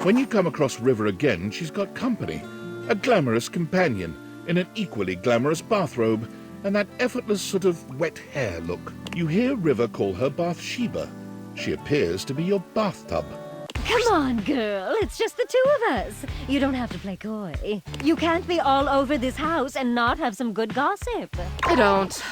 When you come across River again, she's got company. A glamorous companion in an equally glamorous bathrobe and that effortless sort of wet hair look. You hear River call her Bathsheba. She appears to be your bathtub. Come on, girl. It's just the two of us. You don't have to play coy. You can't be all over this house and not have some good gossip. I don't.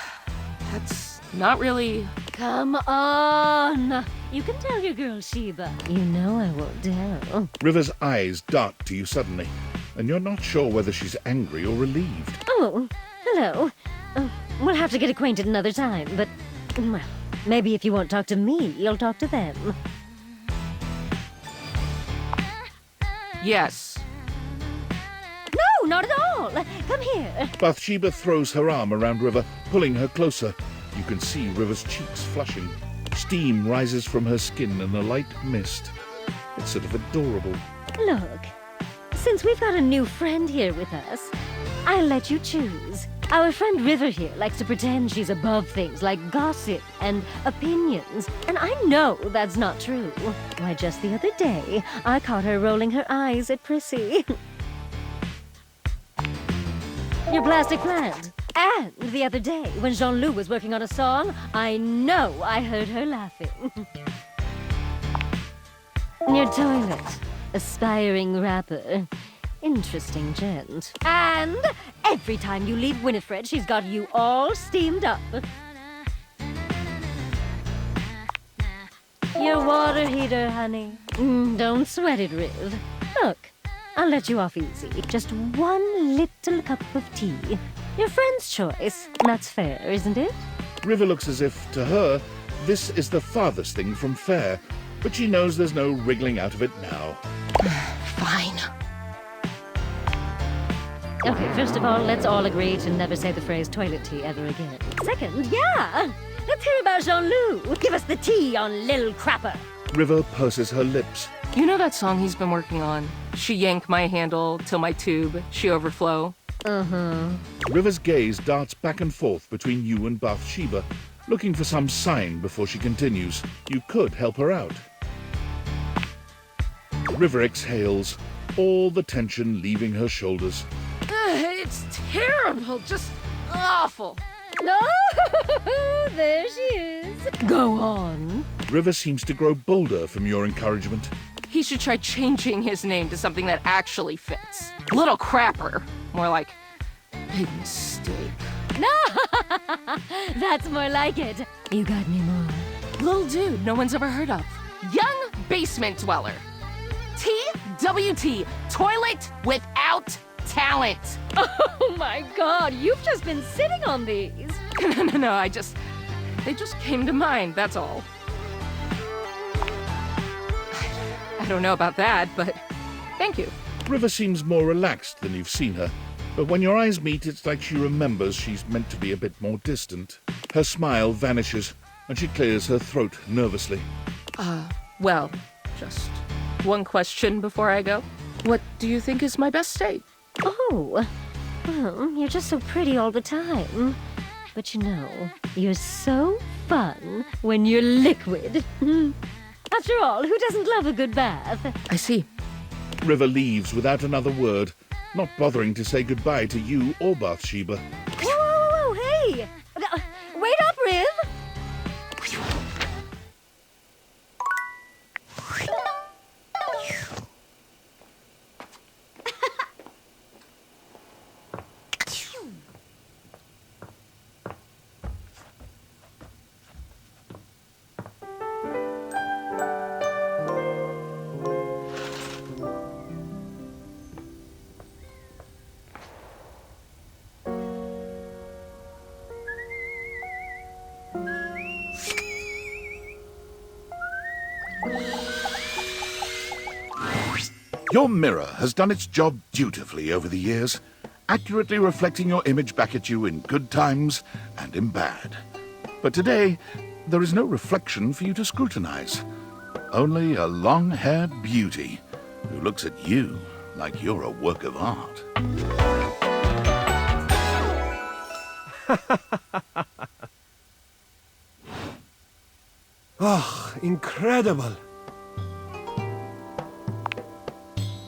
That's not really... Come on. You can tell your girl Sheba. You know I won't tell. River's eyes dart to you suddenly, and you're not sure whether she's angry or relieved. Oh, hello. We'll have to get acquainted another time, but... well, maybe if you won't talk to me, you'll talk to them. Yes. No, not at all. Come here. Bathsheba throws her arm around River, pulling her closer. You can see River's cheeks flushing. Steam rises from her skin in a light mist. It's sort of adorable. Look, since we've got a new friend here with us, I'll let you choose. Our friend River here likes to pretend she's above things like gossip and opinions, and I know that's not true. Why, just the other day, I caught her rolling her eyes at Prissy. Your plastic plant. And the other day, when Jean-Loup was working on a song, I know I heard her laughing. Your toilet. Aspiring rapper. Interesting gent. And every time you leave Winifred, she's got you all steamed up. Your water heater, honey. Don't sweat it, Riv. Look, I'll let you off easy. Just one little cup of tea. Your friend's choice. That's fair, isn't it? River looks as if, to her, this is the farthest thing from fair, but she knows there's no wriggling out of it now. Fine. Okay, first of all, let's all agree to never say the phrase toilet tea ever again. Second, yeah! Let's hear about Jean-Loup. Give us the tea on Lil Crapper. River purses her lips. You know that song he's been working on? She yank my handle till my tube, she overflow. River's gaze darts back and forth between you and Bathsheba, looking for some sign before she continues. You could help her out. River exhales, all the tension leaving her shoulders. It's terrible, just awful. No, there she is. Go on. River seems to grow bolder from your encouragement. He should try changing his name to something that actually fits. Little Crapper. More like, big mistake. No, that's more like it. You got me more. Little dude no one's ever heard of. Young basement dweller. TWT, toilet without talent. Oh my God, you've just been sitting on these. No, they just came to mind, that's all. I don't know about that, but thank you. River seems more relaxed than you've seen her, but when your eyes meet, it's like she remembers she's meant to be a bit more distant. Her smile vanishes, and she clears her throat nervously. Well, just one question before I go. What do you think is my best state? Oh, well, you're just so pretty all the time. But you know, you're so fun when you're liquid. After all, who doesn't love a good bath? I see. River leaves without another word, not bothering to say goodbye to you or Bathsheba. Whoa, hey! Wait up, Riv! Your mirror has done its job dutifully over the years, accurately reflecting your image back at you in good times and in bad. But today, there is no reflection for you to scrutinize. Only a long-haired beauty who looks at you like you're a work of art. Oh, incredible.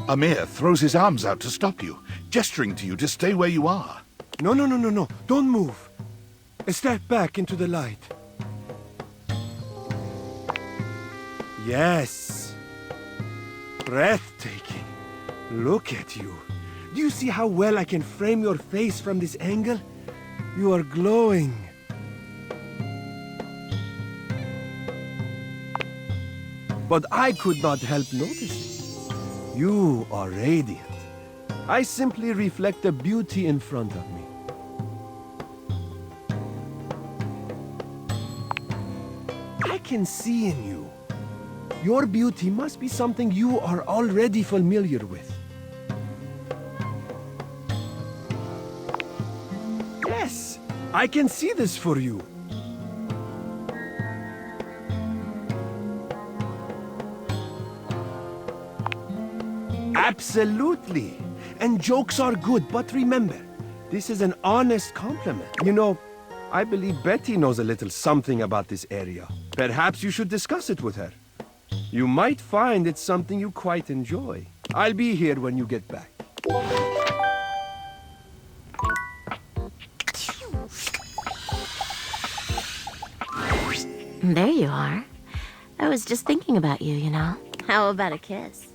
Amir throws his arms out to stop you, gesturing to you to stay where you are. No, no, no, no, no. Don't move. Step back into the light. Yes. Breathtaking. Look at you. Do you see how well I can frame your face from this angle? You are glowing. But I could not help noticing. You are radiant. I simply reflect the beauty in front of me. I can see in you. Your beauty must be something you are already familiar with. Yes, I can see this for you. Absolutely. And jokes are good, but remember, this is an honest compliment. You know, I believe Betty knows a little something about this area. Perhaps you should discuss it with her. You might find it's something you quite enjoy. I'll be here when you get back. There you are. I was just thinking about you, you know. How about a kiss?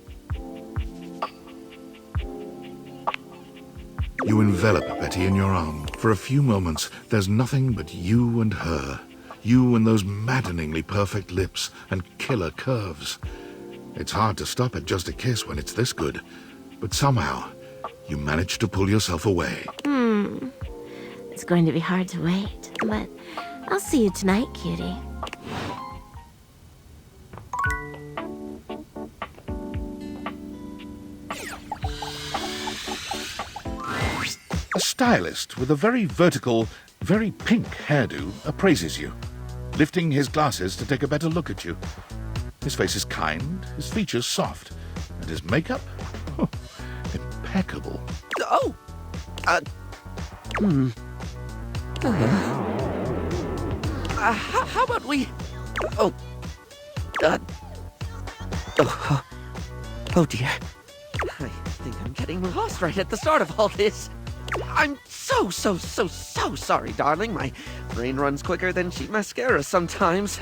You envelop Betty in your arm. For a few moments, there's nothing but you and her. You and those maddeningly perfect lips and killer curves. It's hard to stop at just a kiss when it's this good. But somehow, you manage to pull yourself away. It's going to be hard to wait, but I'll see you tonight, cutie. A stylist with a very vertical, very pink hairdo appraises you, lifting his glasses to take a better look at you. His face is kind, his features soft, and his makeup? Oh, impeccable. Oh! How about we... Oh... Oh dear. I think I'm getting lost right at the start of all this. I'm so sorry, darling. My brain runs quicker than cheap mascara sometimes.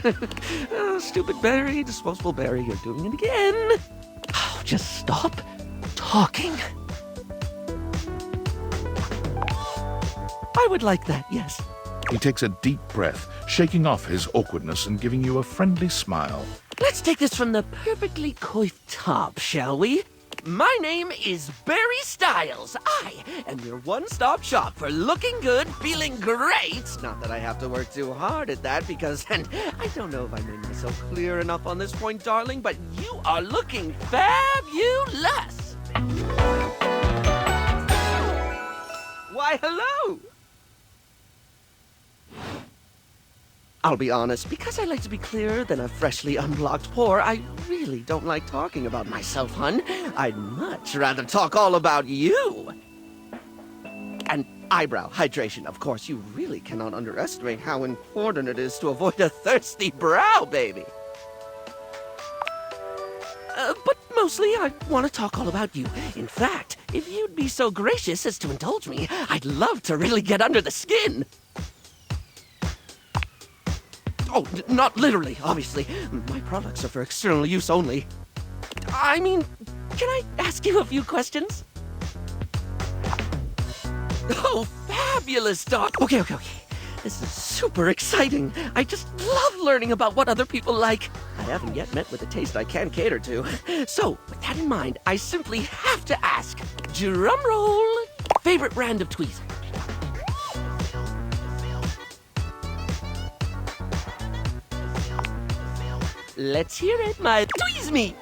Oh, stupid Barry, disposable Barry, you're doing it again. Oh, just stop talking. I would like that, yes. He takes a deep breath, shaking off his awkwardness and giving you a friendly smile. Let's take this from the perfectly coiffed top, shall we? My name is Barry Styles. I am your one-stop shop for looking good, feeling great. Not that I have to work too hard at that because, and I don't know if I made myself clear enough on this point, darling, but you are looking fabulous. Why, hello. I'll be honest, because I like to be clearer than a freshly unblocked pore, I really don't like talking about myself, hun. I'd much rather talk all about you. And eyebrow hydration, of course. You really cannot underestimate how important it is to avoid a thirsty brow, baby. But mostly, I want to talk all about you. In fact, if you'd be so gracious as to indulge me, I'd love to really get under the skin. Oh, not literally, obviously. My products are for external use only. I mean, can I ask you a few questions? Oh, fabulous, Doc. Okay. This is super exciting. I just love learning about what other people like. I haven't yet met with a taste I can cater to. So, with that in mind, I simply have to ask, drum roll, favorite brand of tweezer? Let's hear it, my tweeze me.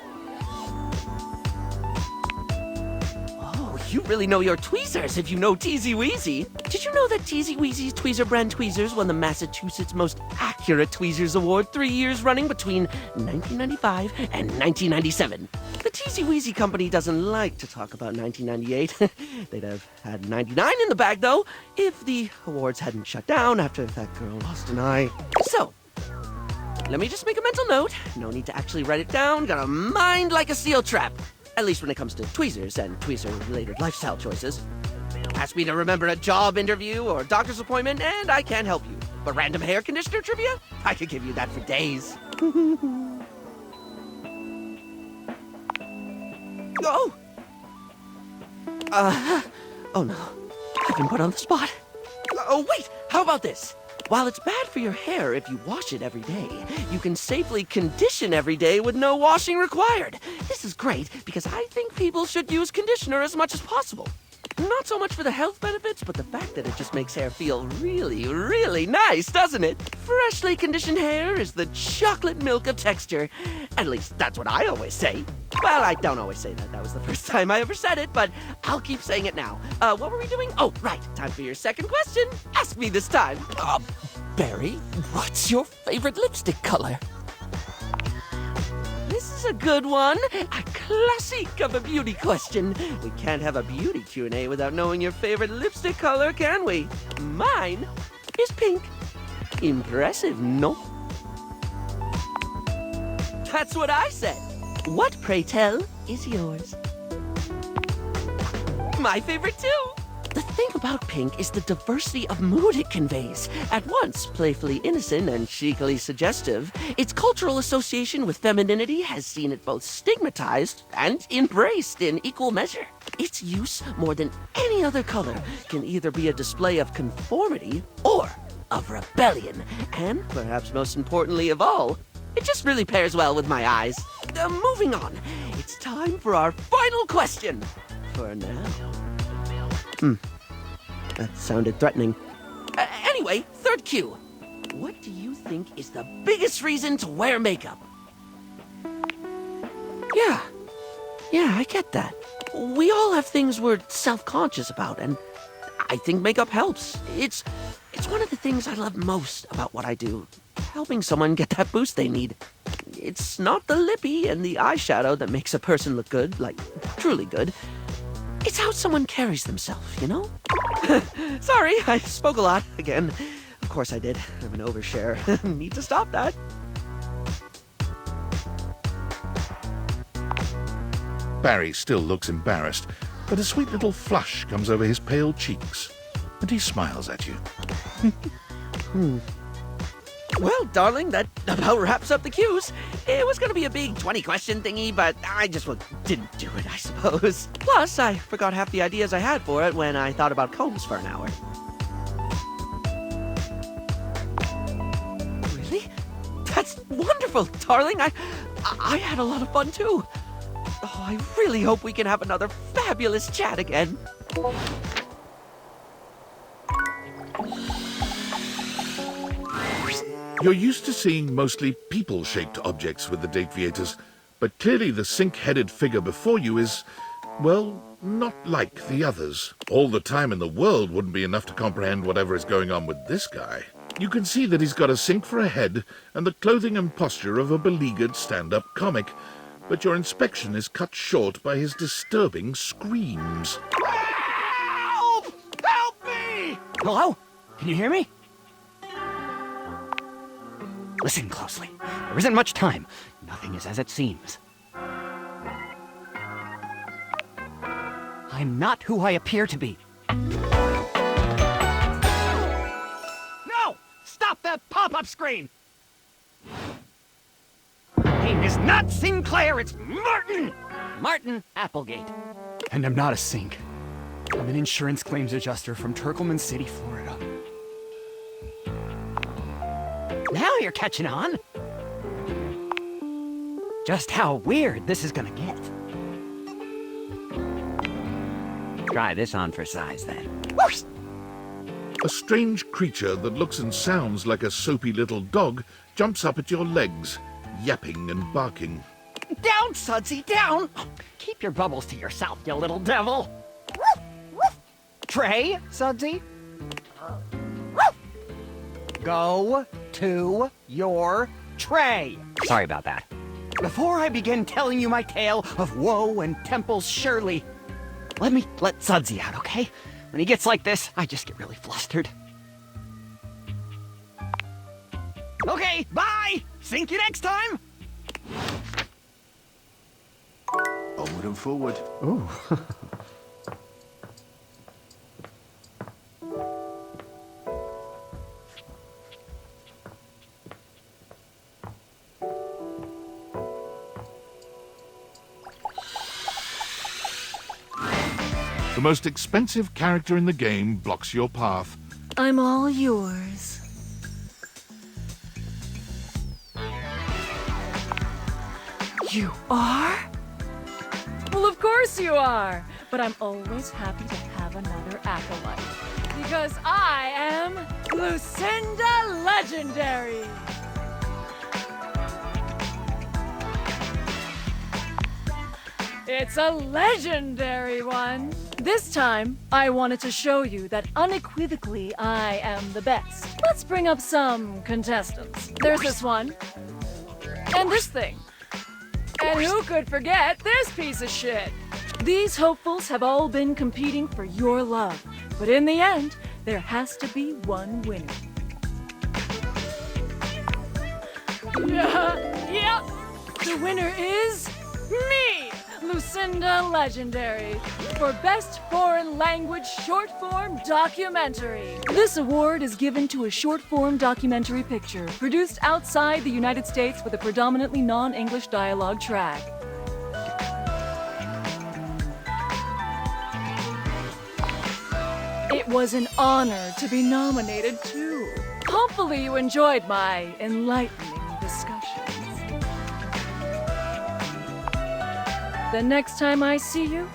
Oh, you really know your tweezers if you know Teasy Weezy. Did you know that Teasy Weezy's Tweezer brand tweezers won the Massachusetts Most Accurate Tweezers Award 3 years running between 1995 and 1997? The Teasy Weezy company doesn't like to talk about 1998. They'd have had 99 in the bag, though, if the awards hadn't shut down after that girl lost an eye. So, let me just make a mental note. No need to actually write it down. Got a mind like a steel trap. At least when it comes to tweezers and tweezer-related lifestyle choices. Ask me to remember a job interview or doctor's appointment, and I can't help you. But random hair conditioner trivia? I could give you that for days. Oh! Oh no. I've been put on the spot. Oh, wait! How about this? While it's bad for your hair if you wash it every day, you can safely condition every day with no washing required. This is great because I think people should use conditioner as much as possible. Not so much for the health benefits, but the fact that it just makes hair feel really, really nice, doesn't it? Freshly conditioned hair is the chocolate milk of texture. At least that's what I always say. Well, I don't always say that. That was the first time I ever said it, but I'll keep saying it now. What were we doing? Oh, right. Time for your second question. Ask me this time. Barry, what's your favorite lipstick color? This is a good one. A classic of a beauty question. We can't have a beauty Q&A without knowing your favorite lipstick color, can we? Mine is pink. Impressive, no? That's what I said. What, pray tell, is yours? My favorite too. The thing about pink is the diversity of mood it conveys. At once playfully innocent and chicly suggestive, its cultural association with femininity has seen it both stigmatized and embraced in equal measure. Its use, more than any other color, can either be a display of conformity or of rebellion. And, perhaps most importantly of all, it just really pairs well with my eyes. Moving on, it's time for our final question. For now. That sounded threatening. Anyway, third cue. What do you think is the biggest reason to wear makeup? Yeah, I get that. We all have things we're self-conscious about, and I think makeup helps. It's one of the things I love most about what I do. Helping someone get that boost they need. It's not the lippy and the eyeshadow that makes a person look good, like, truly good. It's how someone carries themselves, you know? Sorry, I spoke a lot again. Of course I did. I'm an overshare. Need to stop that. Barry still looks embarrassed, but a sweet little flush comes over his pale cheeks, and he smiles at you. Well, darling, that about wraps up the cues. It was gonna be a big 20-question thingy, but I just didn't do it, I suppose. Plus, I forgot half the ideas I had for it when I thought about combs for an hour. Really? That's wonderful, darling. I had a lot of fun, too. Oh, I really hope we can have another fabulous chat again. You're used to seeing mostly people-shaped objects with the Dateviators, but clearly the sink-headed figure before you is, well, not like the others. All the time in the world wouldn't be enough to comprehend whatever is going on with this guy. You can see that he's got a sink for a head and the clothing and posture of a beleaguered stand-up comic, but your inspection is cut short by his disturbing screams. Help! Help me! Hello? Can you hear me? Listen closely. There isn't much time. Nothing is as it seems. I'm not who I appear to be. No! Stop that pop-up screen! My name is not Sinclair, it's Martin! Martin Applegate. And I'm not a sink. I'm an insurance claims adjuster from Turkleman City, Florida. Now you're catching on. Just how weird this is gonna get. Try this on for size, then. Whoosh! A strange creature that looks and sounds like a soapy little dog jumps up at your legs, yapping and barking. Down, Sudsy, down! Keep your bubbles to yourself, you little devil. Tray, Sudsy? Go to your tray. Sorry about that. Before I begin telling you my tale of woe and Temple's Shirley, let me let Sudsy out, okay? When he gets like this, I just get really flustered. Okay, bye! See you next time! Oh Onward and forward. The most expensive character in the game blocks your path. I'm all yours. You are? Well, of course you are. But I'm always happy to have another acolyte. Because I am Lucinda Legendary. It's a legendary one. This time, I wanted to show you that unequivocally I am the best. Let's bring up some contestants. There's this one. And this thing. And who could forget this piece of shit? These hopefuls have all been competing for your love. But in the end, there has to be one winner. Yep. The winner is me, Lucinda Legendary, for Best Foreign Language Short Form Documentary. This award is given to a short form documentary picture produced outside the United States with a predominantly non-English dialogue track. It was an honor to be nominated too. Hopefully you enjoyed my enlightening discussions. The next time I see you,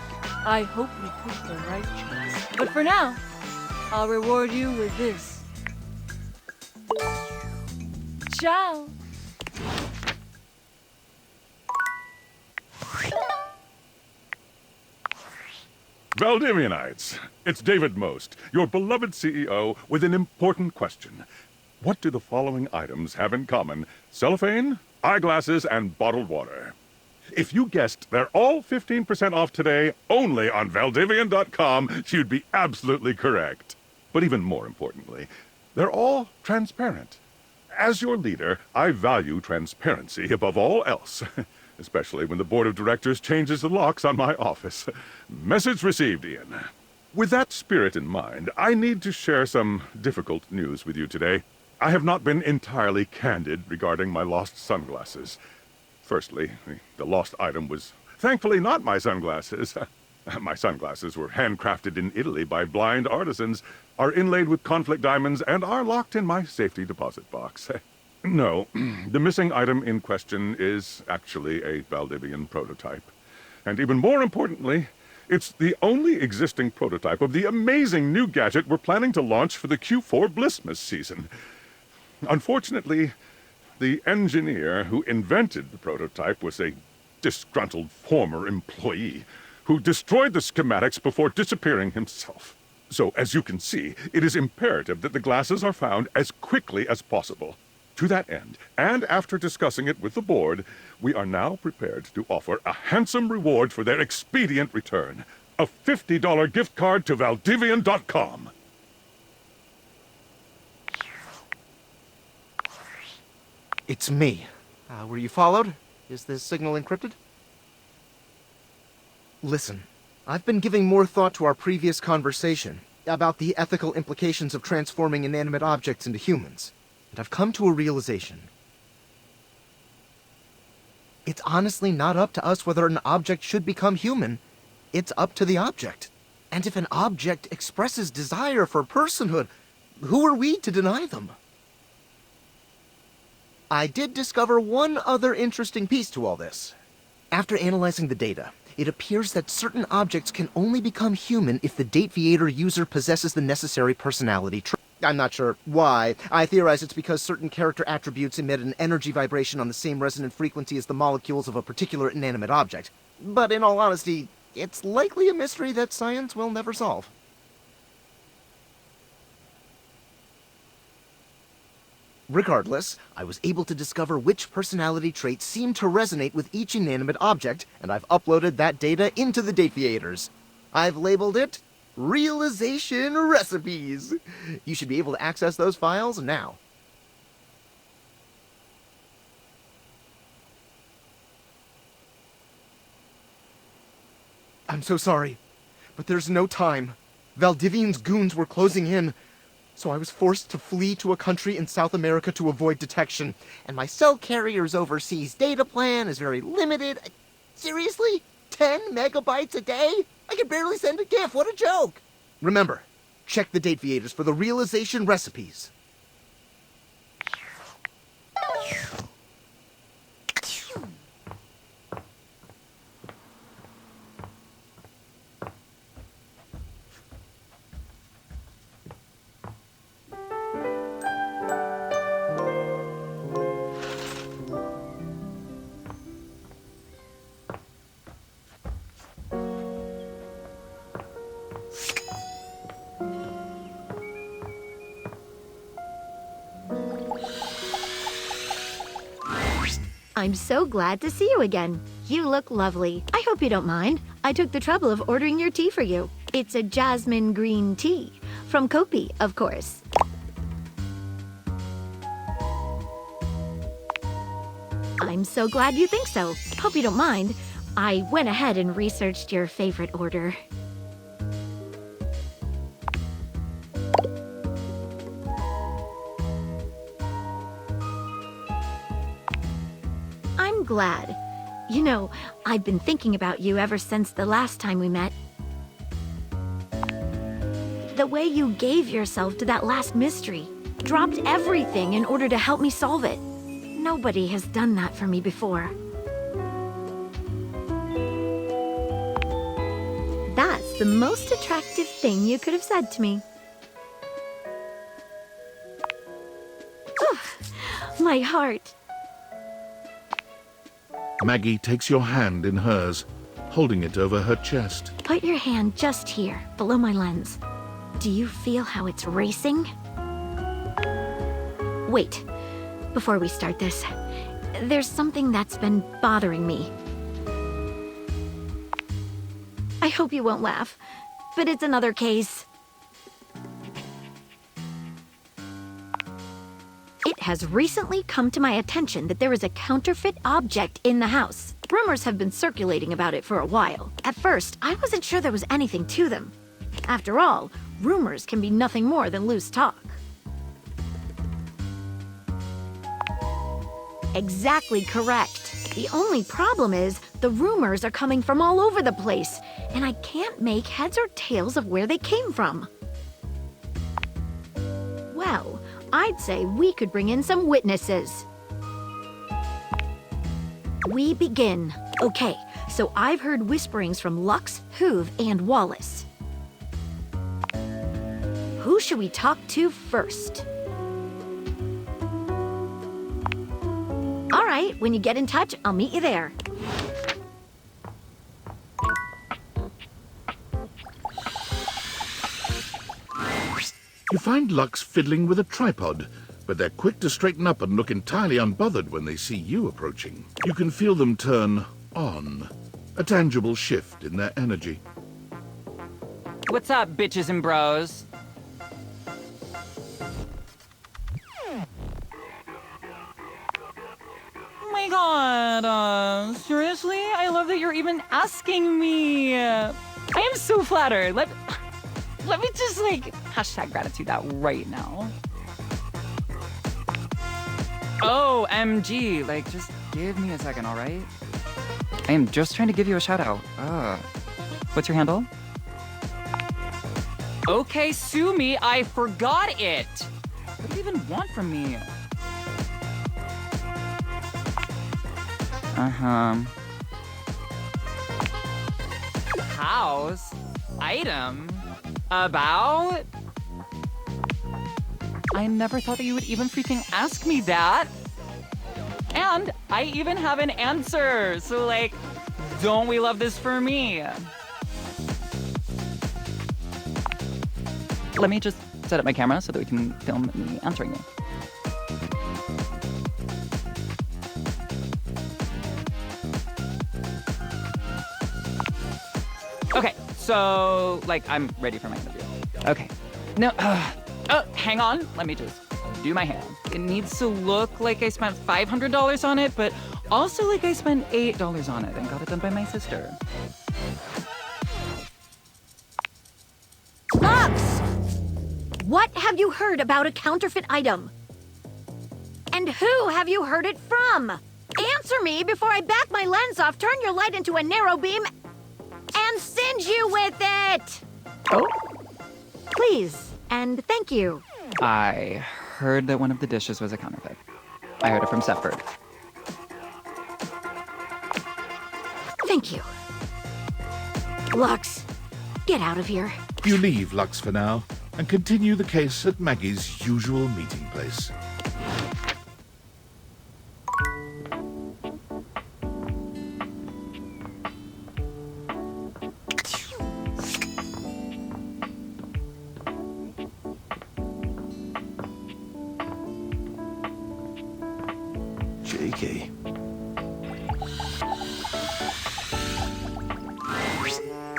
I hope you pick the right choice. But for now, I'll reward you with this. Ciao! Valdivianites, it's David Most, your beloved CEO, with an important question. What do the following items have in common? Cellophane, eyeglasses, and bottled water. If you guessed they're all 15% off today, only on Valdivian.com, you'd be absolutely correct. But even more importantly, they're all transparent. As your leader, I value transparency above all else. Especially when the board of directors changes the locks on my office. Message received, Ian. With that spirit in mind, I need to share some difficult news with you today. I have not been entirely candid regarding my lost sunglasses. Firstly, the lost item was thankfully not my sunglasses. My sunglasses were handcrafted in Italy by blind artisans, are inlaid with conflict diamonds, and are locked in my safety deposit box. No, the missing item in question is actually a Valdivian prototype. And even more importantly, it's the only existing prototype of the amazing new gadget we're planning to launch for the Q4 Blissmas season. Unfortunately, the engineer who invented the prototype was a disgruntled former employee who destroyed the schematics before disappearing himself. So, as you can see, it is imperative that the glasses are found as quickly as possible. To that end, and after discussing it with the board, we are now prepared to offer a handsome reward for their expedient return. A $50 gift card to Valdivian.com. It's me. Were you followed? Is this signal encrypted? Listen, I've been giving more thought to our previous conversation about the ethical implications of transforming inanimate objects into humans. And I've come to a realization. It's honestly not up to us whether an object should become human. It's up to the object. And if an object expresses desire for personhood, who are we to deny them? I did discover one other interesting piece to all this. After analyzing the data, it appears that certain objects can only become human if the Dateviator user possesses the necessary personality traits. I'm not sure why. I theorize it's because certain character attributes emit an energy vibration on the same resonant frequency as the molecules of a particular inanimate object. But in all honesty, it's likely a mystery that science will never solve. Regardless, I was able to discover which personality traits seem to resonate with each inanimate object, and I've uploaded that data into the Dateviators. I've labeled it Realization Recipes. You should be able to access those files now. I'm so sorry, but there's no time. Valdivian's goons were closing in, so I was forced to flee to a country in South America to avoid detection. And my cell carrier's overseas data plan is very limited. Seriously? 10 megabytes a day? I can barely send a GIF. What a joke! Remember, check the date viators for the realization recipes. I'm so glad to see you again. You look lovely. I hope you don't mind. I took the trouble of ordering your tea for you. It's a jasmine green tea. From Kopi, of course. I'm so glad you think so. Hope you don't mind. I went ahead and researched your favorite order. I'm glad. You know, I've been thinking about you ever since the last time we met. The way you gave yourself to that last mystery, dropped everything in order to help me solve it. Nobody has done that for me before. That's the most attractive thing you could have said to me. My heart. Maggie takes your hand in hers, holding it over her chest. Put your hand just here, below my lens. Do you feel how it's racing? Wait, before we start this, there's something that's been bothering me. I hope you won't laugh, but it's another case. It has recently come to my attention that there is a counterfeit object in the house. Rumors have been circulating about it for a while. At first, I wasn't sure there was anything to them. After all, rumors can be nothing more than loose talk. Exactly correct. The only problem is the rumors are coming from all over the place, and I can't make heads or tails of where they came from. Well, I'd say we could bring in some witnesses. We begin. Okay, so I've heard whisperings from Lux, Hoove, and Wallace. Who should we talk to first? All right, when you get in touch, I'll meet you there. You find Lux fiddling with a tripod, but they're quick to straighten up and look entirely unbothered when they see you approaching. You can feel them turn on, a tangible shift in their energy. What's up, bitches and bros? Oh my god, seriously? I love that you're even asking me. I am so flattered. Let me just, hashtag gratitude that right now. OMG, just give me a second, all right? I am just trying to give you a shout out. What's your handle? Okay, sue me, I forgot it. What do you even want from me? House? Item? About? I never thought that you would even freaking ask me that. And I even have an answer. So, don't we love this for me? Let me just set up my camera so that we can film me answering you. Okay, so, I'm ready for my interview. Okay. No, hang on. Let me just do my hair. It needs to look like I spent $500 on it, but also like I spent $8 on it and got it done by my sister. Lux! What have you heard about a counterfeit item? And who have you heard it from? Answer me before I back my lens off, turn your light into a narrow beam, and singe you with it! Oh? Please, and thank you. I heard that one of the dishes was a counterfeit. I heard it from Stepford. Thank you. Lux, get out of here. You leave Lux for now and continue the case at Maggie's usual meeting place. JK.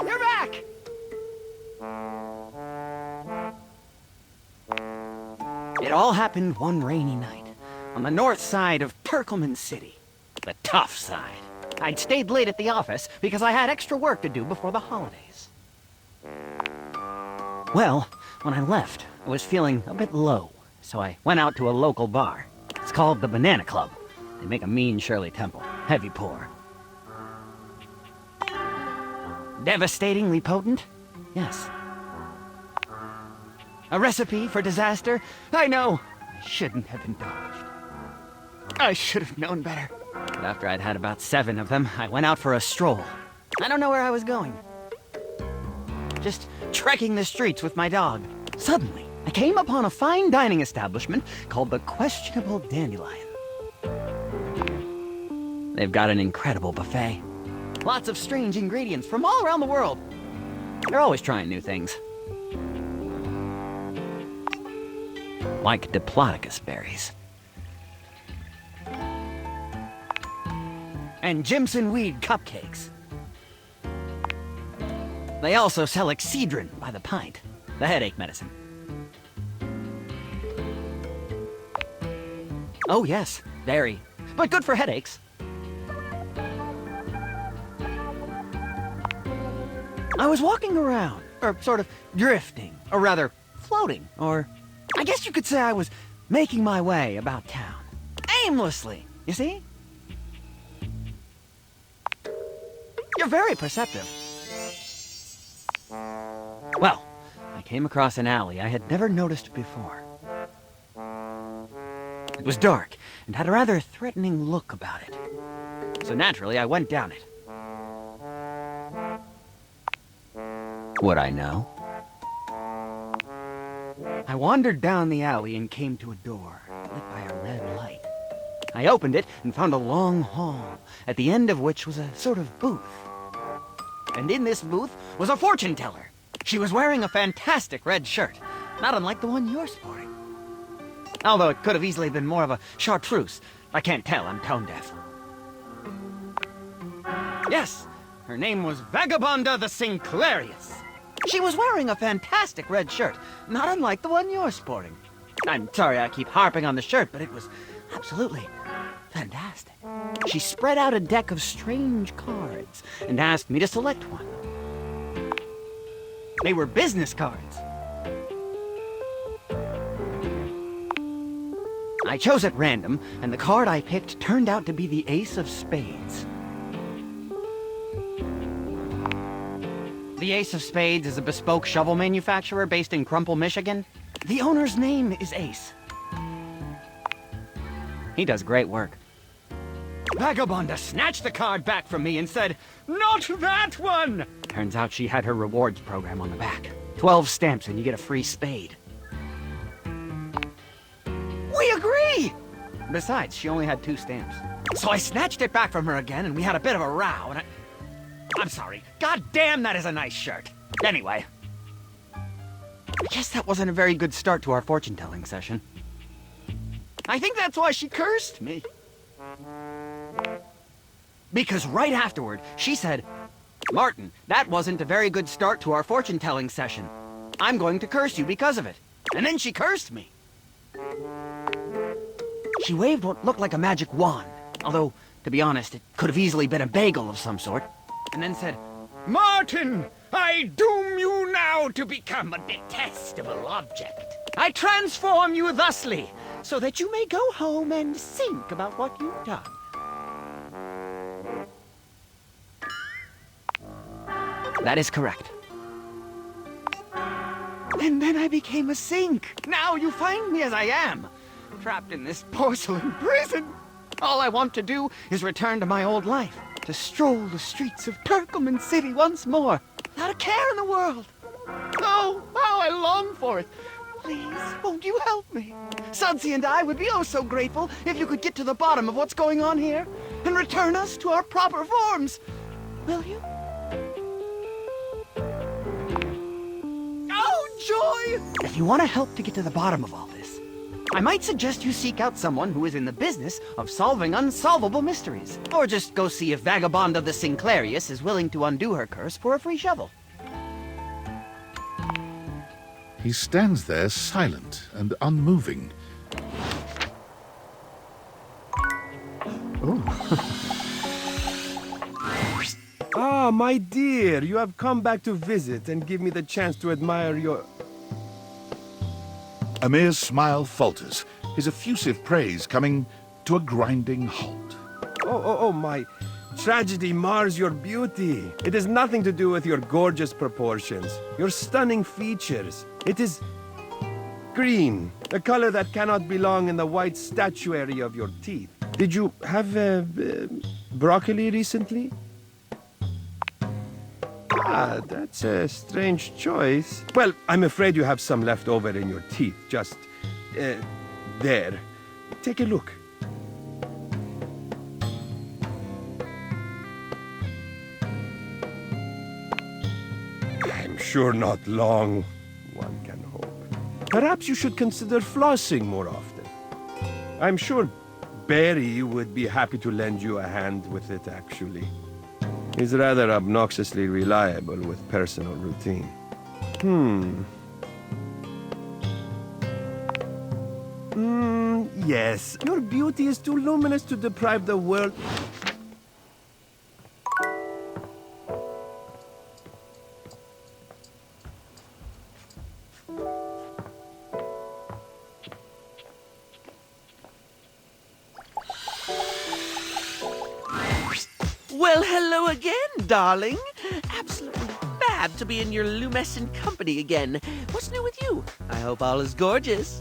You're back! It all happened one rainy night on the north side of Perkleman City. The tough side. I'd stayed late at the office because I had extra work to do before the holidays. Well, when I left, I was feeling a bit low, so I went out to a local bar. It's called the Banana Club. They make a mean Shirley Temple. Heavy pour. Devastatingly potent? Yes. A recipe for disaster? I know. I shouldn't have indulged. I should have known better. But after I'd had about 7 of them, I went out for a stroll. I don't know where I was going. Just trekking the streets with my dog. Suddenly, I came upon a fine dining establishment called the Questionable Dandelion. They've got an incredible buffet. Lots of strange ingredients from all around the world. They're always trying new things. Like Diplodocus berries. And Jimson weed cupcakes. They also sell Excedrin by the pint, the headache medicine. Oh yes, very. But good for headaches. I was walking around, or sort of drifting, or rather, floating, or I guess you could say I was making my way about town. Aimlessly, you see? You're very perceptive. Well, I came across an alley I had never noticed before. It was dark, and had a rather threatening look about it. So naturally, I went down it. Would I know? I wandered down the alley and came to a door, lit by a red light. I opened it and found a long hall, at the end of which was a sort of booth. And in this booth was a fortune teller. She was wearing a fantastic red shirt, not unlike the one you're sporting. Although it could have easily been more of a chartreuse. I can't tell, I'm tone deaf. Yes, her name was Vagabonda the Sinclairius. She was wearing a fantastic red shirt, not unlike the one you're sporting. I'm sorry I keep harping on the shirt, but it was absolutely fantastic. She spread out a deck of strange cards and asked me to select one. They were business cards. I chose at random, and the card I picked turned out to be the Ace of Spades. The Ace of Spades is a bespoke shovel manufacturer based in Crumple, Michigan. The owner's name is Ace. He does great work. Vagabonda snatched the card back from me and said, "Not that one!" Turns out she had her rewards program on the back. 12 stamps and you get a free spade. We agree! Besides, she only had 2 stamps. So I snatched it back from her again and we had a bit of a row and I'm sorry. God damn, that is a nice shirt. Anyway. I guess that wasn't a very good start to our fortune-telling session. I think that's why she cursed me. Because right afterward, she said, "Martin, that wasn't a very good start to our fortune-telling session. I'm going to curse you because of it." And then she cursed me. She waved what looked like a magic wand, although, to be honest, it could have easily been a bagel of some sort, and then said, "Martin, I doom you now to become a detestable object. I transform you thusly, so that you may go home and think about what you've done. That is correct. And then I became a sink. Now you find me as I am, trapped in this porcelain prison. All I want to do is return to my old life, to stroll the streets of Turkleman City once more, without a care in the world. Oh, how I long for it. Please, won't you help me? Sudsy and I would be oh so grateful if you could get to the bottom of what's going on here and return us to our proper forms. Will you? Oh, joy! If you want to help to get to the bottom of all this, I might suggest you seek out someone who is in the business of solving unsolvable mysteries. Or just go see if Vagabond of the Sinclairius is willing to undo her curse for a free shovel. He stands there silent and unmoving. Ah, my dear, you have come back to visit and give me the chance to admire your... Amir's smile falters, his effusive praise coming to a grinding halt. Oh, my tragedy mars your beauty. It has nothing to do with your gorgeous proportions, your stunning features. It is green, a color that cannot belong in the white statuary of your teeth. Did you have broccoli recently? Ah, that's a strange choice. Well, I'm afraid you have some left over in your teeth. Just, there. Take a look. I'm sure not long, one can hope. Perhaps you should consider flossing more often. I'm sure Barry would be happy to lend you a hand with it, actually. He's rather obnoxiously reliable with personal routine. Yes. Your beauty is too luminous to deprive the world... Well, hello again, darling. Absolutely fab to be in your lumescent company again. What's new with you? I hope all is gorgeous.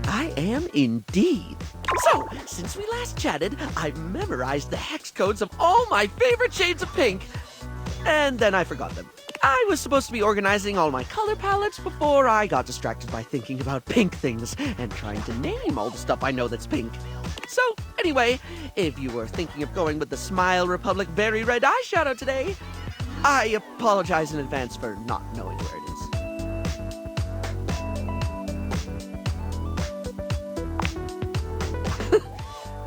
I am indeed. So, since we last chatted, I've memorized the hex codes of all my favorite shades of pink. And then I forgot them. I was supposed to be organizing all my color palettes before I got distracted by thinking about pink things and trying to name all the stuff I know that's pink. So, anyway, if you were thinking of going with the Smile Republic Very Red eyeshadow today, I apologize in advance for not knowing where it is.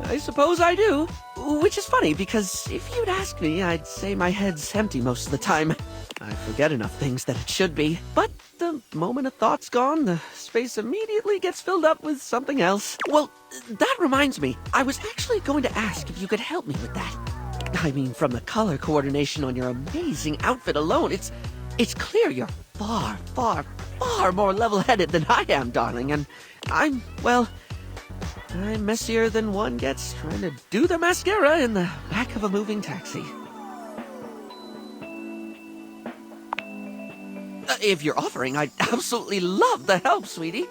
I suppose I do. Which is funny, because if you'd ask me, I'd say my head's empty most of the time. I forget enough things that it should be. But the moment a thought's gone, the space immediately gets filled up with something else. Well, that reminds me, I was actually going to ask if you could help me with that. I mean, from the color coordination on your amazing outfit alone, it's clear you're far, far, far more level-headed than I am, darling, and I'm messier than one gets trying to do the mascara in the back of a moving taxi. If you're offering, I'd absolutely love the help, sweetie.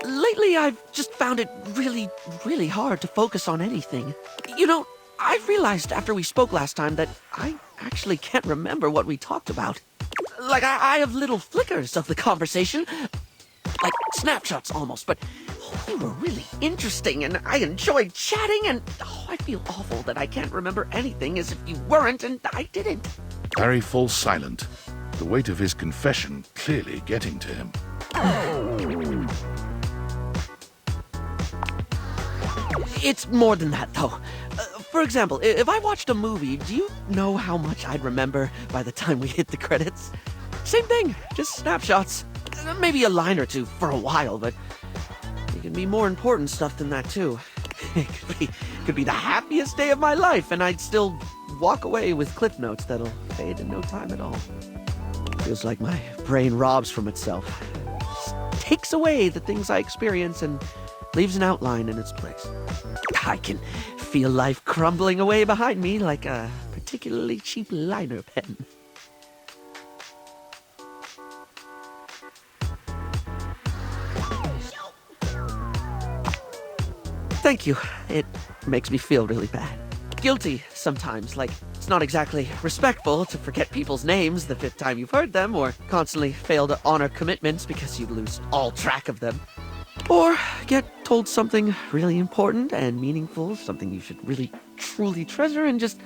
Lately, I've just found it really, really hard to focus on anything. You know, I realized after we spoke last time that I actually can't remember what we talked about. Like, I have little flickers of the conversation, like snapshots almost, but you were really interesting, and I enjoyed chatting, and I feel awful that I can't remember anything as if you weren't and I didn't. Barry falls silent, the weight of his confession clearly getting to him. It's more than that, though. For example, if I watched a movie, do you know how much I'd remember by the time we hit the credits? Same thing, just snapshots. Maybe a line or two for a while, but it can be more important stuff than that, too. It could be the happiest day of my life, and I'd still walk away with cliff notes that'll fade in no time at all. Feels like my brain robs from itself. Takes away the things I experience and leaves an outline in its place. I can feel life crumbling away behind me like a particularly cheap liner pen. Thank you. It makes me feel really bad. Guilty sometimes, like it's not exactly respectful to forget people's names the 5th time you've heard them, or constantly fail to honor commitments because you lose all track of them. Or get told something really important and meaningful, something you should really truly treasure, and just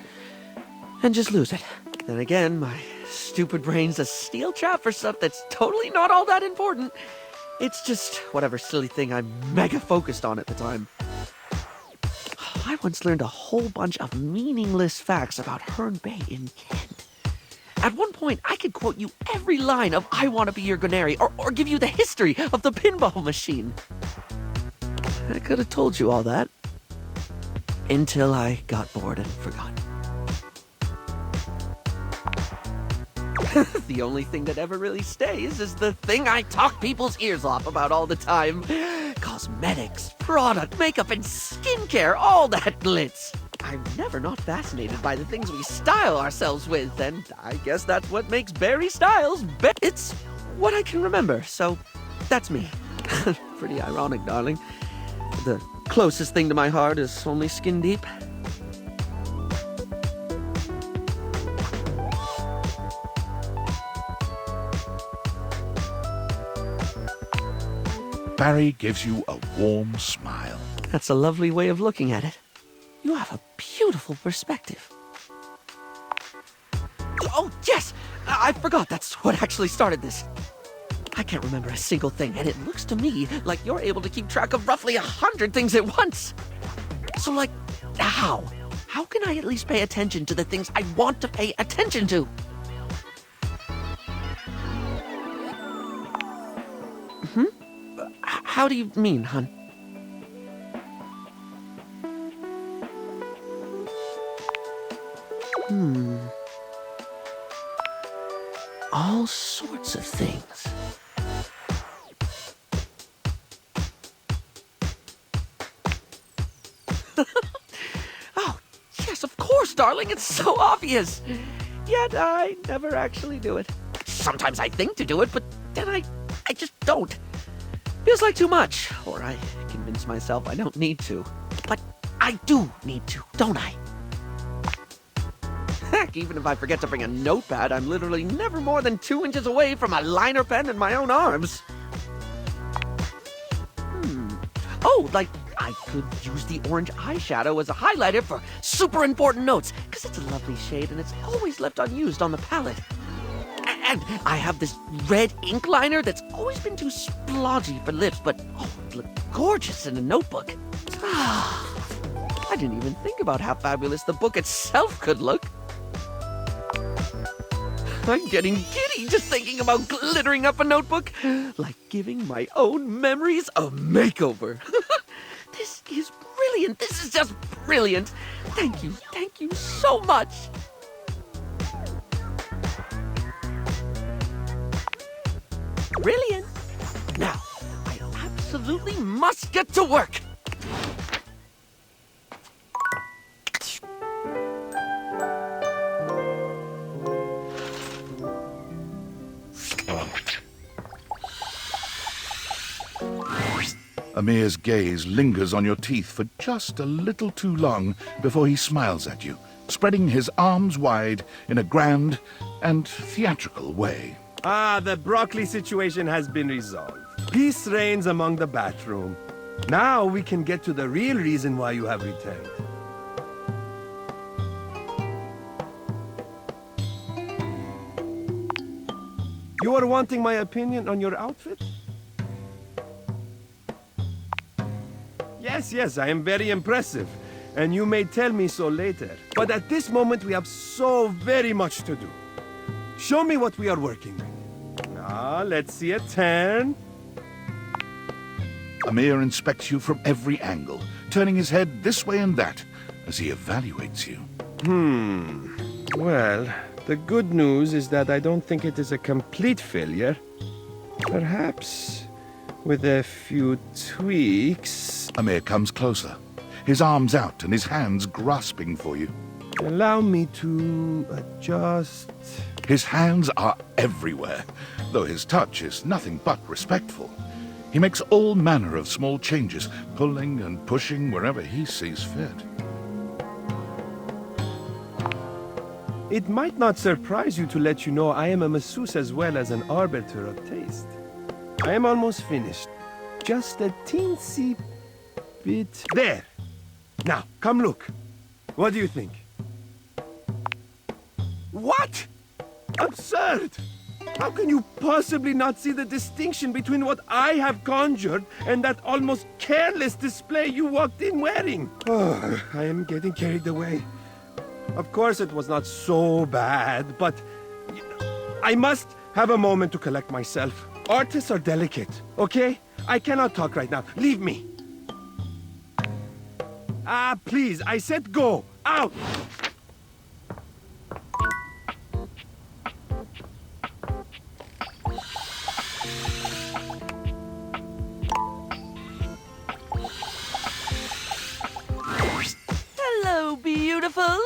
lose it. Then again, my stupid brain's a steel trap for stuff that's totally not all that important. It's just whatever silly thing I'm mega focused on at the time. I once learned a whole bunch of meaningless facts about Herne Bay in Kent. At one point, I could quote you every line of I Want to Be Your Gunnery, or give you the history of the pinball machine. I could have told you all that. Until I got bored and forgot. The only thing that ever really stays is the thing I talk people's ears off about all the time. Cosmetics, product, makeup, and skincare, all that glitz. I'm never not fascinated by the things we style ourselves with, and I guess that's what makes Barry Styles It's what I can remember, so that's me. Pretty ironic, darling. The closest thing to my heart is only skin deep. Barry gives you a warm smile. That's a lovely way of looking at it. You have a beautiful perspective. Oh, yes! I forgot that's what actually started this. I can't remember a single thing, and it looks to me like you're able to keep track of roughly 100 things at once. So, like, how? How can I at least pay attention to the things I want to pay attention to? How do you mean, hon? All sorts of things. Oh, yes, of course, darling. It's so obvious. Yet I never actually do it. Sometimes I think to do it, but then I just don't. Feels like too much, or I convince myself I don't need to. But I do need to, don't I? Heck, even if I forget to bring a notepad, I'm literally never more than 2 inches away from a liner pen in my own arms. Oh, like I could use the orange eyeshadow as a highlighter for super important notes, because it's a lovely shade and it's always left unused on the palette. And I have this red ink liner that's always been too splodgy for lips, but it look gorgeous in a notebook. I didn't even think about how fabulous the book itself could look. I'm getting giddy just thinking about glittering up a notebook, like giving my own memories a makeover. This is brilliant. This is just brilliant. Thank you so much. Brilliant. Now, I absolutely must get to work. Amir's gaze lingers on your teeth for just a little too long before he smiles at you, spreading his arms wide in a grand and theatrical way. The broccoli situation has been resolved. Peace reigns among the bathroom. Now we can get to the real reason why you have returned. You are wanting my opinion on your outfit? Yes, I am very impressive. And you may tell me so later. But at this moment, we have so very much to do. Show me what we are working with. Now, let's see a 10. Amir inspects you from every angle, turning his head this way and that as he evaluates you. Well, the good news is that I don't think it is a complete failure. Perhaps with a few tweaks. Amir comes closer, his arms out and his hands grasping for you. Allow me to adjust. His hands are everywhere, though his touch is nothing but respectful. He makes all manner of small changes, pulling and pushing wherever he sees fit. It might not surprise you to let you know I am a masseuse as well as an arbiter of taste. I am almost finished. Just a teensy bit. There! Now, come look. What do you think? What? Absurd! How can you possibly not see the distinction between what I have conjured and that almost careless display you walked in wearing? Oh, I am getting carried away. Of course it was not so bad, but I must have a moment to collect myself. Artists are delicate, okay? I cannot talk right now. Leave me. Please, I said go. Out! Hello, beautiful.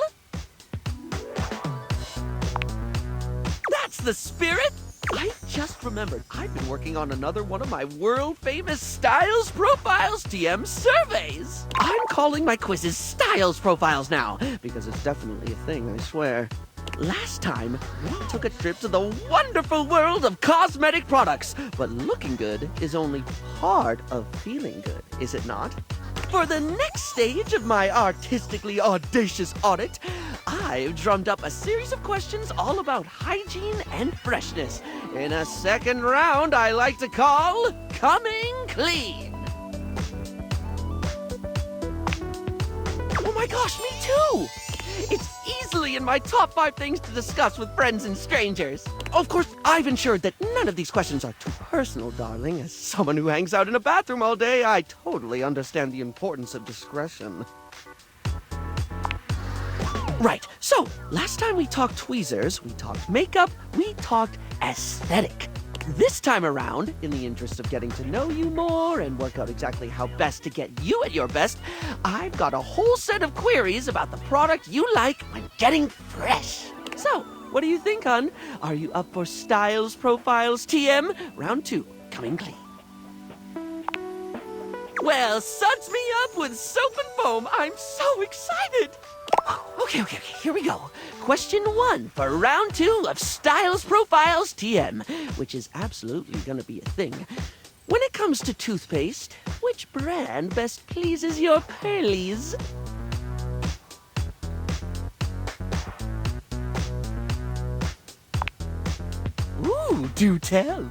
That's the spirit. I just remembered I've been working on another one of my world-famous Styles Profiles TM surveys. I'm calling my quizzes Styles Profiles now, because it's definitely a thing, I swear. Last time, we took a trip to the wonderful world of cosmetic products, but looking good is only part of feeling good, is it not? For the next stage of my artistically audacious audit, I've drummed up a series of questions all about hygiene and freshness. In a second round I like to call Coming Clean. Oh my gosh, me too! It's easily in my top 5 things to discuss with friends and strangers. Of course, I've ensured that none of these questions are too personal, darling. As someone who hangs out in a bathroom all day, I totally understand the importance of discretion. Right, so last time we talked tweezers, we talked makeup, we talked aesthetic. This time around, in the interest of getting to know you more and work out exactly how best to get you at your best, I've got a whole set of queries about the product you like when getting fresh. So, what do you think, hon? Are you up for Styles Profiles TM? Round 2, coming clean. Well, suds me up with soap and foam. I'm so excited. Okay, here we go. Question 1 for round 2 of Styles Profiles TM, which is absolutely gonna be a thing. When it comes to toothpaste, which brand best pleases your pearlies? Ooh, do tell.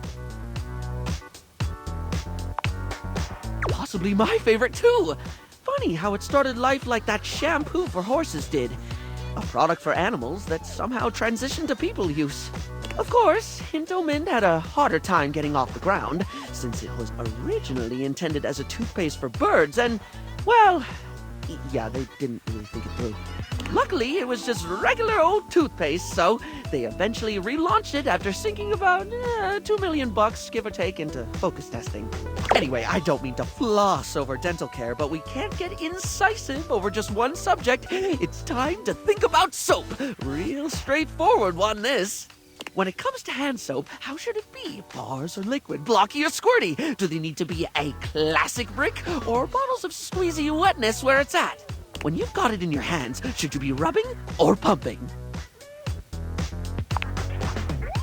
Possibly my favorite too. Funny how it started life like that shampoo for horses did. A product for animals that somehow transitioned to people use. Of course, Hinto-Mint had a harder time getting off the ground, since it was originally intended as a toothpaste for birds, and, well, yeah, they didn't really think it through. Luckily, it was just regular old toothpaste, so they eventually relaunched it after sinking about $2 million, give or take, into focus testing. Anyway, I don't mean to floss over dental care, but we can't get incisive over just one subject. It's time to think about soap. Real straightforward one, this. When it comes to hand soap, how should it be? Bars or liquid, blocky or squirty? Do they need to be a classic brick or bottles of squeezy wetness where it's at? When you've got it in your hands, should you be rubbing or pumping?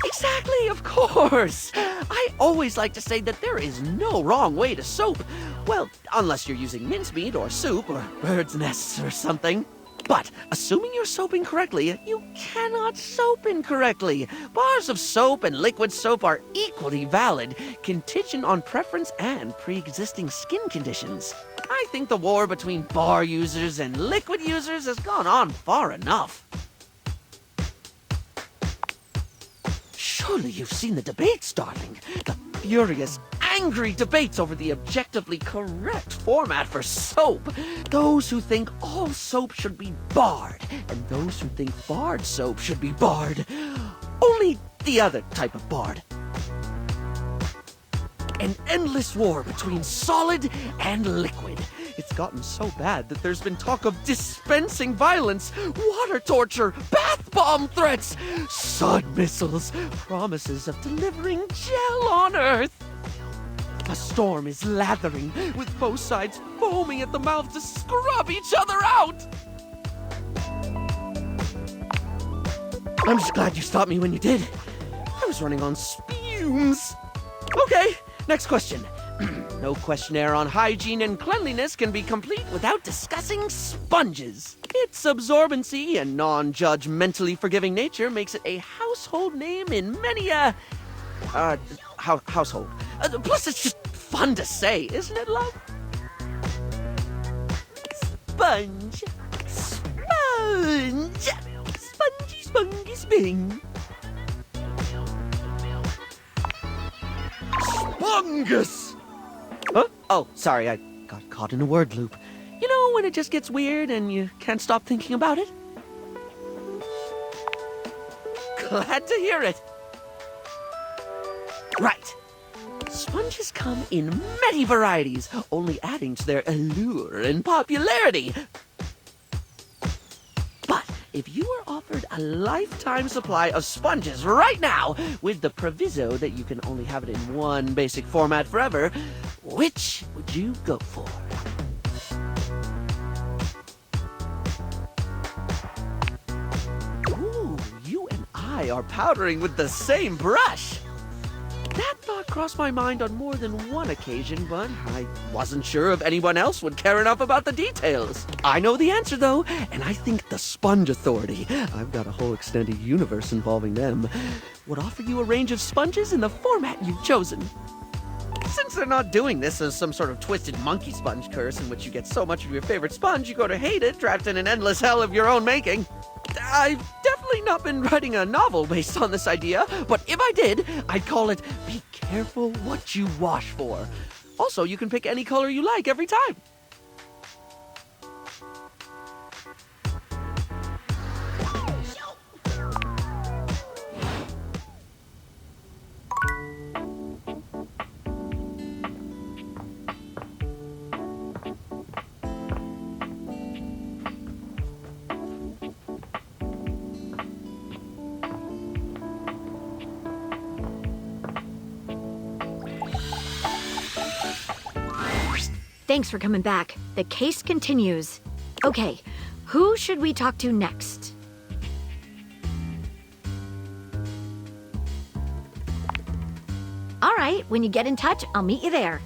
Exactly, of course. I always like to say that there is no wrong way to soap. Well, unless you're using mincemeat or soup or bird's nests or something. But assuming you're soaping correctly, you cannot soap incorrectly. Bars of soap and liquid soap are equally valid, contingent on preference and pre-existing skin conditions. I think the war between bar users and liquid users has gone on far enough. Surely you've seen the debates, darling. The furious, angry debates over the objectively correct format for soap. Those who think all soap should be barred, and those who think barred soap should be barred. Only the other type of barred. An endless war between solid and liquid. It's gotten so bad that there's been talk of dispensing violence, water torture, bath bomb threats, sun missiles, promises of delivering gel on Earth. A storm is lathering, with both sides foaming at the mouth to scrub each other out. I'm just glad you stopped me when you did. I was running on spumes. Okay, next question. No questionnaire on hygiene and cleanliness can be complete without discussing sponges. Its absorbency and non-judgmentally forgiving nature makes it a household name in many household. Plus, it's just fun to say, isn't it, love? Sponge. Sponge. Spongy, spongy, sping. Spongus! Huh? Oh, sorry, I got caught in a word loop. You know when it just gets weird and you can't stop thinking about it? Glad to hear it. Right. Sponges come in many varieties, only adding to their allure and popularity. But if you were offered a lifetime supply of sponges right now, with the proviso that you can only have it in one basic format forever, which would you go for? Ooh, you and I are powdering with the same brush. That thought crossed my mind on more than one occasion, but I wasn't sure if anyone else would care enough about the details. I know the answer, though, and I think the Sponge Authority, I've got a whole extended universe involving them, would offer you a range of sponges in the format you've chosen. Since they're not doing this as some sort of twisted monkey sponge curse in which you get so much of your favorite sponge you go to hate it, trapped in an endless hell of your own making. I've definitely not been writing a novel based on this idea, but if I did, I'd call it Be Careful What You Wash For. Also, you can pick any color you like every time. Thanks for coming back. The case continues. Okay, who should we talk to next? All right, when you get in touch, I'll meet you there.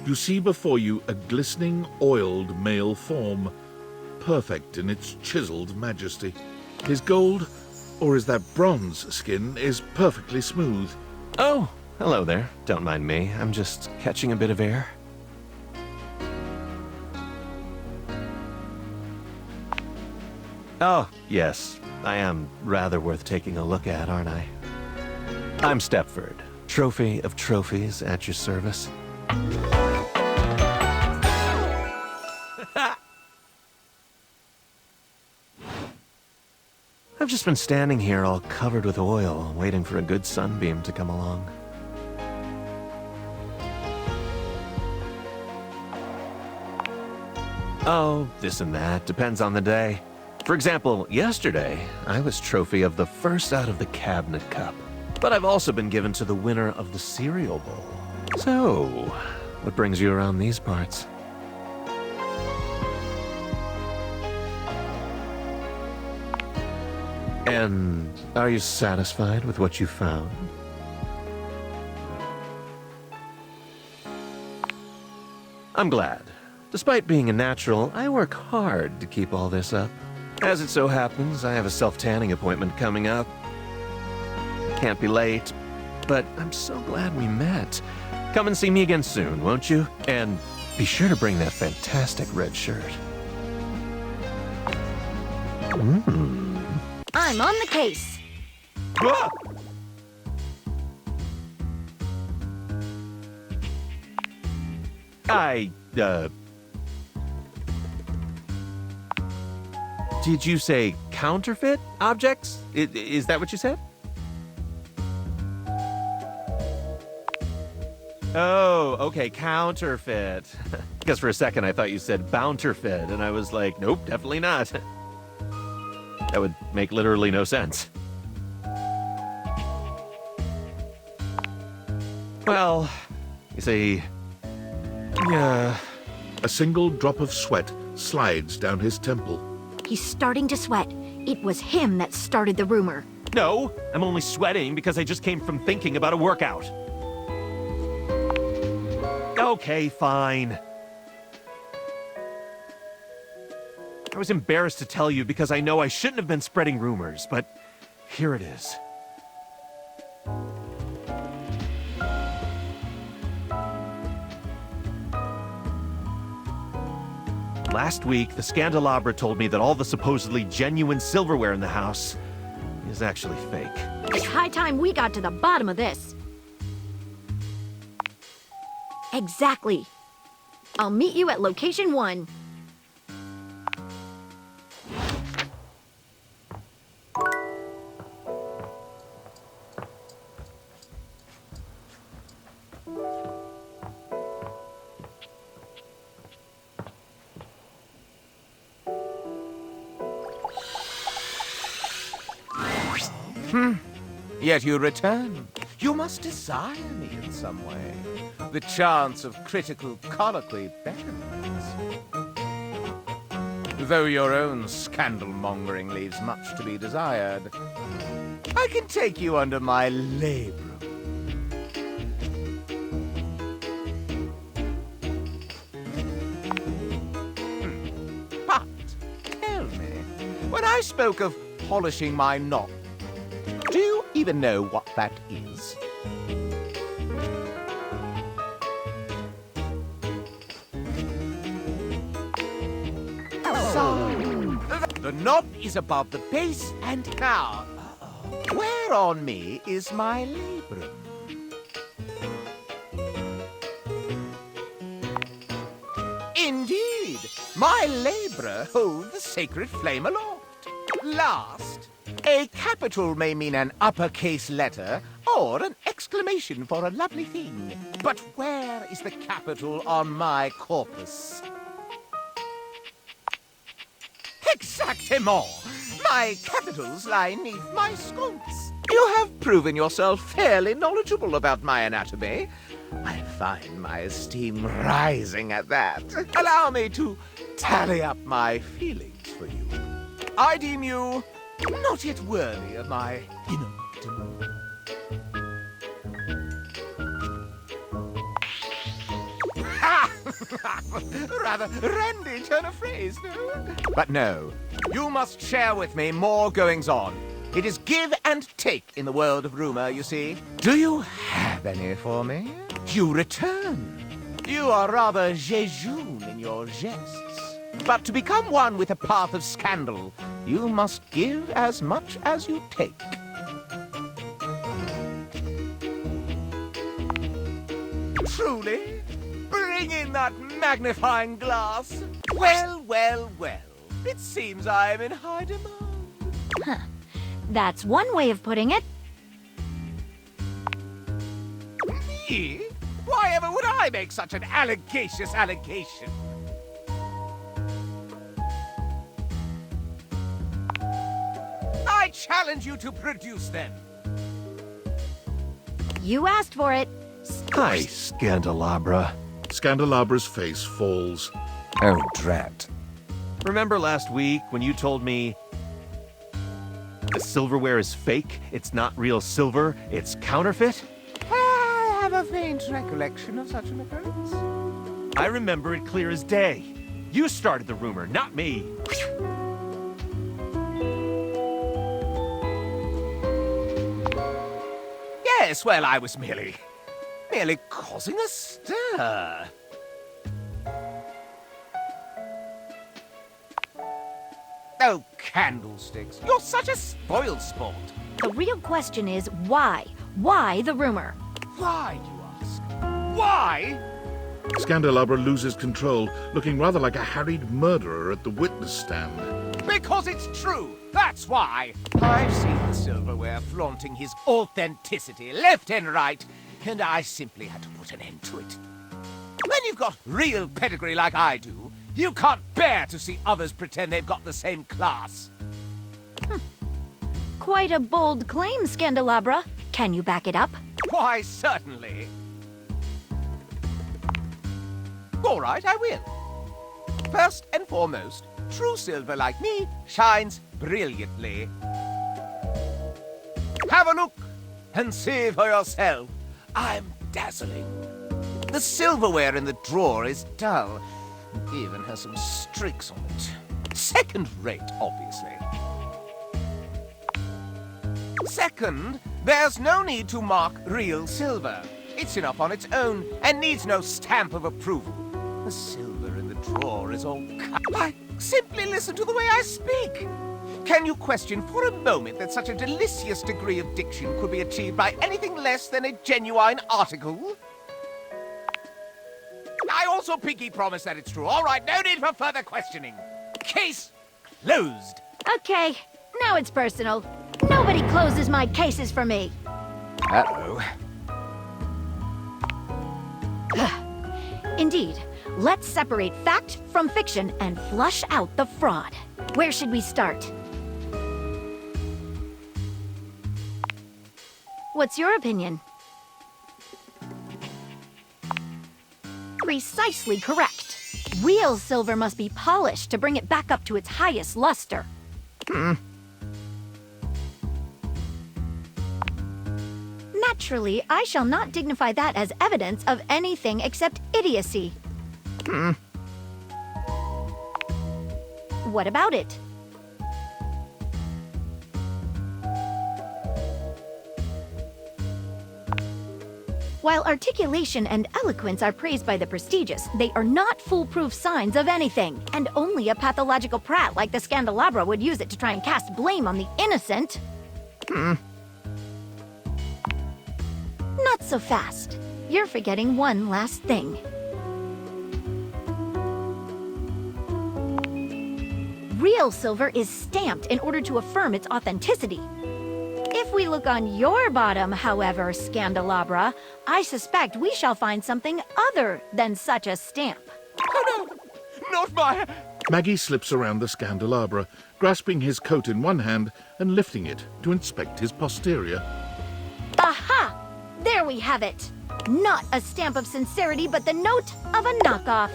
You see before you a glistening, oiled male form, perfect in its chiseled majesty. His gold, or is that bronze skin, is perfectly smooth. Oh, hello there. Don't mind me. I'm just catching a bit of air. Oh, yes. I am rather worth taking a look at, aren't I? I'm Stepford, trophy of trophies at your service. I've just been standing here all covered with oil, waiting for a good sunbeam to come along. Oh, this and that, depends on the day. For example, yesterday, I was trophy of the first out of the Cabinet Cup. But I've also been given to the winner of the Cereal Bowl. So, what brings you around these parts? And are you satisfied with what you found? I'm glad. Despite being a natural, I work hard to keep all this up. As it so happens, I have a self-tanning appointment coming up. Can't be late. but I'm so glad we met. Come and see me again soon, won't you? And be sure to bring that fantastic red shirt. I'm on the case. Ah! Did you say counterfeit objects? Is that what you said? Oh, okay, counterfeit. Because for a second I thought you said bounterfeit, and I was like, nope, definitely not. That would make literally no sense. Well, you see, yeah. A single drop of sweat slides down his temple. He's starting to sweat. It was him that started the rumor. No, I'm only sweating because I just came from thinking about a workout. Okay, fine. I was embarrassed to tell you because I know I shouldn't have been spreading rumors, but here it is. Last week, the Scandelabra told me that all the supposedly genuine silverware in the house is actually fake. It's high time we got to the bottom of this. Exactly. I'll meet you at location 1. Yet you return. You must desire me in some way. The chance of critical colloquy beckons. Though your own scandal-mongering leaves much to be desired, I can take you under my labrum. But, tell me, when I spoke of polishing my knot, do you even know what that is? The knob is above the base, and now, where on me is my labrum? Indeed, my labra hold the sacred flame aloft. Last, a capital may mean an uppercase letter or an exclamation for a lovely thing. But where is the capital on my corpus? Exactement! My capitals lie neath my sconce. You have proven yourself fairly knowledgeable about my anatomy. I find my esteem rising at that. Allow me to tally up my feelings for you. I deem you not yet worthy of my innovatum. Rather randy turn of phrase, no? But no, you must share with me more goings-on. It is give and take in the world of rumor, you see. Do you have any for me? You return. You are rather jejune in your jests. But to become one with a path of scandal, you must give as much as you take. Truly? Bring in that magnifying glass. Well, well, well. It seems I am in high demand. That's one way of putting it. Me? Why ever would I make such an allegacious allegation? I challenge you to produce them. You asked for it. Hi, Scandelabra. Scandalabra's face falls. Oh, drat. Remember last week when you told me the silverware is fake? It's not real silver, it's counterfeit? I have a faint recollection of such an occurrence. I remember it clear as day. You started the rumor, not me. Yes, well, I was merely causing a stir. Oh, candlesticks. You're such a spoiled sport. The real question is why? Why the rumor? Why, you ask? Why? Scandelabra loses control, looking rather like a harried murderer at the witness stand. Because it's true. That's why. I've seen the silverware flaunting his authenticity left and right, and I simply had to put an end to it. When you've got real pedigree like I do, you can't bear to see others pretend they've got the same class. Quite a bold claim, Scandelabra. Can you back it up? Why, certainly. All right, I will. First and foremost, true silver like me shines brilliantly. Have a look and see for yourself. I'm dazzling. The silverware in the drawer is dull. It even has some streaks on it. Second rate, obviously. Second, there's no need to mark real silver. It's enough on its own and needs no stamp of approval. The silver in the drawer is all cut. Why, simply listen to the way I speak. Can you question for a moment that such a delicious degree of diction could be achieved by anything less than a genuine article? I also pinky promise that it's true. All right, no need for further questioning. Case closed. Okay, now it's personal. Nobody closes my cases for me. Uh-oh. Indeed. Let's separate fact from fiction and flush out the fraud. Where should we start? What's your opinion? Precisely correct. Real silver must be polished to bring it back up to its highest luster. Naturally, I shall not dignify that as evidence of anything except idiocy. What about it? While articulation and eloquence are praised by the prestigious, they are not foolproof signs of anything, and only a pathological prat like the Scandelabra would use it to try and cast blame on the innocent. Not so fast. You're forgetting one last thing. Real silver is stamped in order to affirm its authenticity. If we look on your bottom, however, Scandelabra, I suspect we shall find something other than such a stamp. Oh no! Not my... Maggie slips around the Scandelabra, grasping his coat in one hand and lifting it to inspect his posterior. Aha! There we have it. Not a stamp of sincerity, but the note of a knockoff.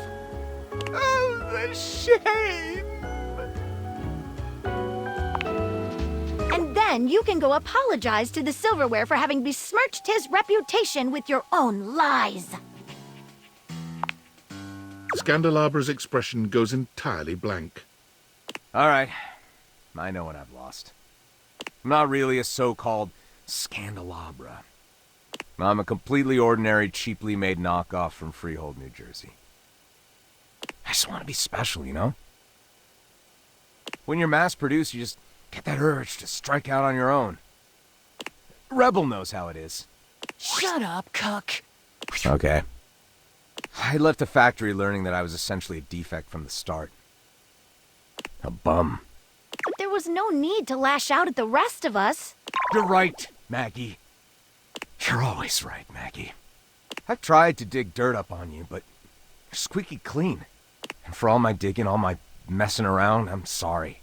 Oh, the shame! And then you can go apologize to the silverware for having besmirched his reputation with your own lies. Scandelabra's expression goes entirely blank. All right. I know what I've lost. I'm not really a so-called Scandelabra. I'm a completely ordinary, cheaply made knockoff from Freehold, New Jersey. I just want to be special, you know? When you're mass-produced, you just get that urge to strike out on your own. Rebel knows how it is. Shut up, cuck. Okay. I left the factory learning that I was essentially a defect from the start. A bum. But there was no need to lash out at the rest of us. You're right, Maggie. You're always right, Maggie. I've tried to dig dirt up on you, but you're squeaky clean. And for all my digging, all my messing around, I'm sorry.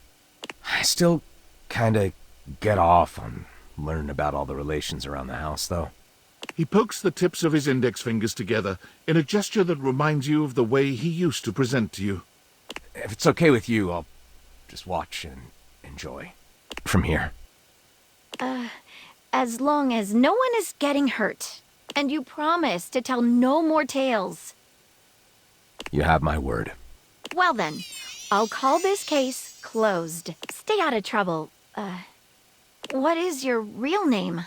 I still kinda get off on learning about all the relations around the house, though. He pokes the tips of his index fingers together in a gesture that reminds you of the way he used to present to you. If it's okay with you, I'll just watch and enjoy. From here. As long as no one is getting hurt. And you promise to tell no more tales. You have my word. Well then, I'll call this case closed. Stay out of trouble. What is your real name?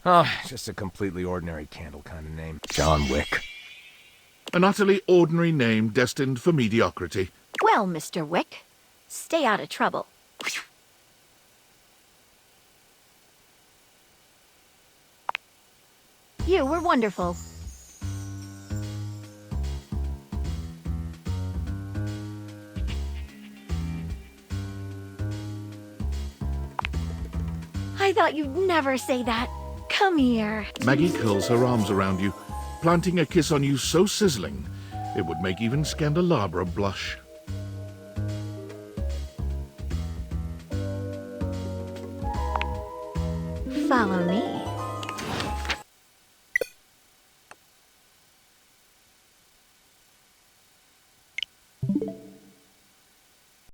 Oh, just a completely ordinary candle kind of name. John Wick. An utterly ordinary name destined for mediocrity. Well, Mr. Wick, stay out of trouble. You were wonderful. I thought you'd never say that. Come here. Maggie curls her arms around you, planting a kiss on you so sizzling, it would make even Scandelabra blush. Follow me.